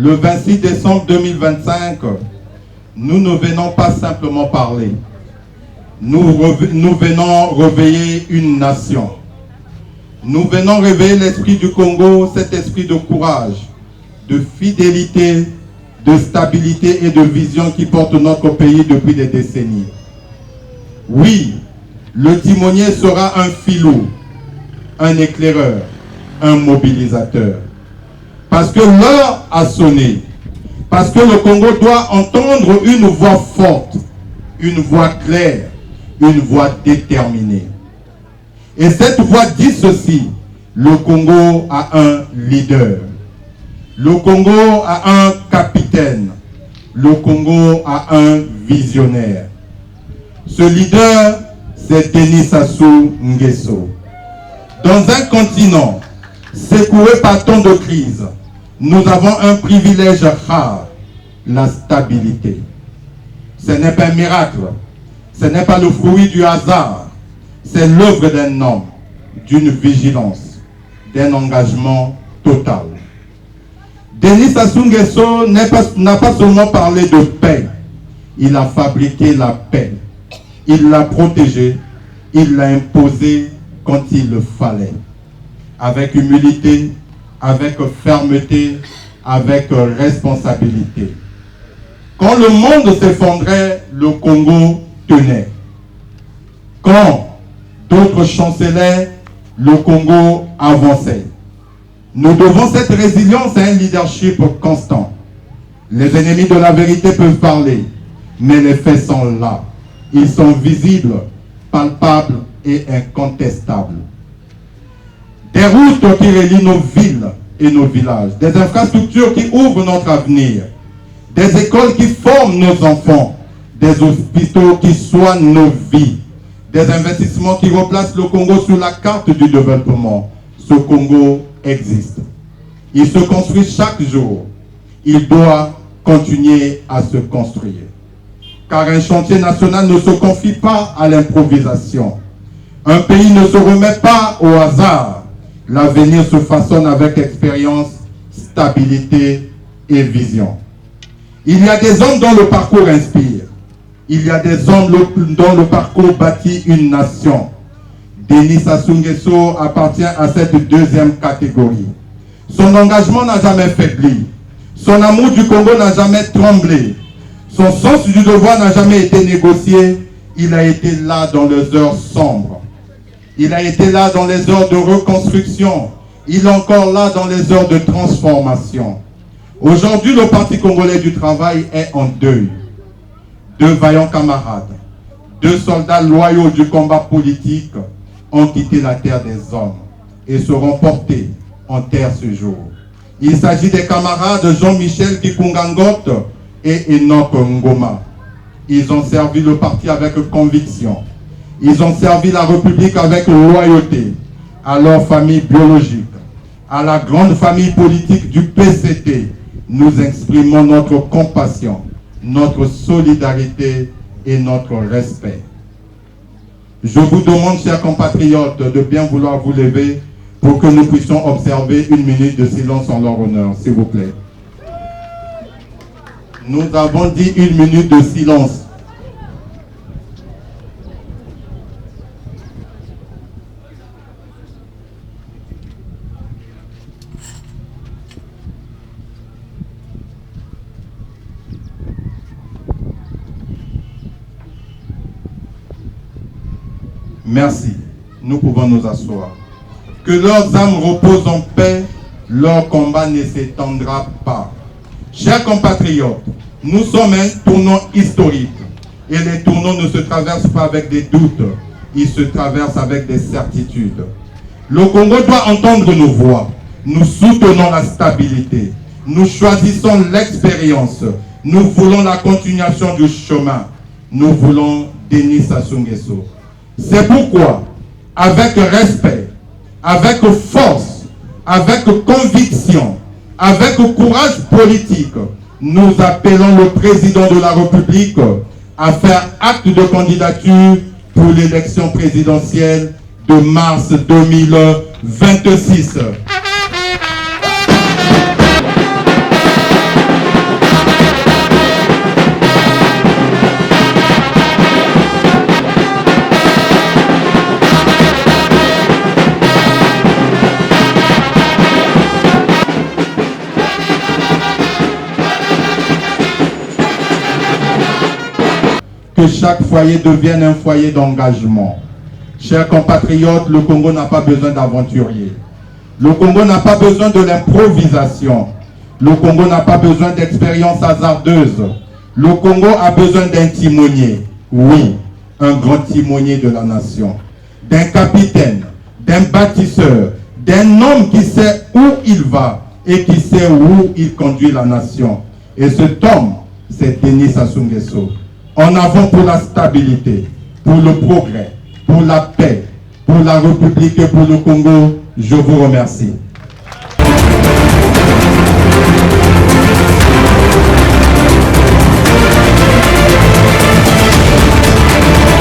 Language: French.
le 26 décembre 2025, nous ne venons pas simplement parler. Nous venons réveiller une nation. Nous venons réveiller l'esprit du Congo, cet esprit de courage, de fidélité, de stabilité et de vision qui porte notre pays depuis des décennies. Oui, le timonier sera un filou, un éclaireur, un mobilisateur. Parce que l'heure a sonné. Parce que le Congo doit entendre une voix forte, une voix claire, une voix déterminée. Et cette voix dit ceci: le Congo a un leader. Le Congo a un capitaine. Le Congo a un visionnaire. Ce leader, c'est Denis Sassou Nguesso. Dans un continent secoué par tant de crises, nous avons un privilège rare, la stabilité. Ce n'est pas un miracle, ce n'est pas le fruit du hasard, c'est l'œuvre d'un homme, d'une vigilance, d'un engagement total. Denis Sassou Nguesso n'a pas seulement parlé de paix, il a fabriqué la paix, il l'a protégée, il l'a imposée quand il le fallait, avec humilité, avec fermeté, avec responsabilité. Quand le monde s'effondrait, le Congo tenait. Quand d'autres chancelaient, le Congo avançait. Nous devons cette résilience à un leadership constant. Les ennemis de la vérité peuvent parler, mais les faits sont là. Ils sont visibles, palpables et incontestables. Des routes qui relient nos villes et nos villages, des infrastructures qui ouvrent notre avenir, des écoles qui forment nos enfants, des hôpitaux qui soignent nos vies, des investissements qui replacent le Congo sur la carte du développement. Ce Congo existe. Il se construit chaque jour. Il doit continuer à se construire. Car un chantier national ne se confie pas à l'improvisation. Un pays ne se remet pas au hasard. L'avenir se façonne avec expérience, stabilité et vision. Il y a des hommes dont le parcours inspire. Il y a des hommes dont le parcours bâtit une nation. Denis Sassou Nguesso appartient à cette deuxième catégorie. Son engagement n'a jamais faibli. Son amour du Congo n'a jamais tremblé. Son sens du devoir n'a jamais été négocié. Il a été là dans les heures sombres. Il a été là dans les heures de reconstruction. Il est encore là dans les heures de transformation. Aujourd'hui, le Parti congolais du travail est en deuil. 2 vaillants camarades, 2 soldats loyaux du combat politique ont quitté la terre des hommes et seront portés en terre ce jour. Il s'agit des camarades Jean-Michel Kikungangot et Enoch Ngoma. Ils ont servi le parti avec conviction. Ils ont servi la République avec loyauté à leur famille biologique, à la grande famille politique du PCT. Nous exprimons notre compassion, notre solidarité et notre respect. Je vous demande, chers compatriotes, de bien vouloir vous lever pour que nous puissions observer 1 minute de silence en leur honneur, s'il vous plaît. Nous avons dit 1 minute de silence. Merci. Nous pouvons nous asseoir. Que leurs âmes reposent en paix, leur combat ne s'étendra pas. Chers compatriotes, nous sommes un tournant historique. Et les tournants ne se traversent pas avec des doutes, ils se traversent avec des certitudes. Le Congo doit entendre nos voix. Nous soutenons la stabilité. Nous choisissons l'expérience. Nous voulons la continuation du chemin. Nous voulons Denis Sassou Nguesso. C'est pourquoi, avec respect, avec force, avec conviction, avec courage politique, nous appelons le président de la République à faire acte de candidature pour l'élection présidentielle de mars 2026. que chaque foyer devienne un foyer d'engagement. Chers compatriotes, le Congo n'a pas besoin d'aventuriers. Le Congo n'a pas besoin de l'improvisation. Le Congo n'a pas besoin d'expériences hasardeuses. Le Congo a besoin d'un timonier. Oui, un grand timonier de la nation. D'un capitaine, d'un bâtisseur, d'un homme qui sait où il va et qui sait où il conduit la nation. Et cet homme, c'est Denis Sassou Nguesso. En avant pour la stabilité, pour le progrès, pour la paix, pour la République et pour le Congo. Je vous remercie.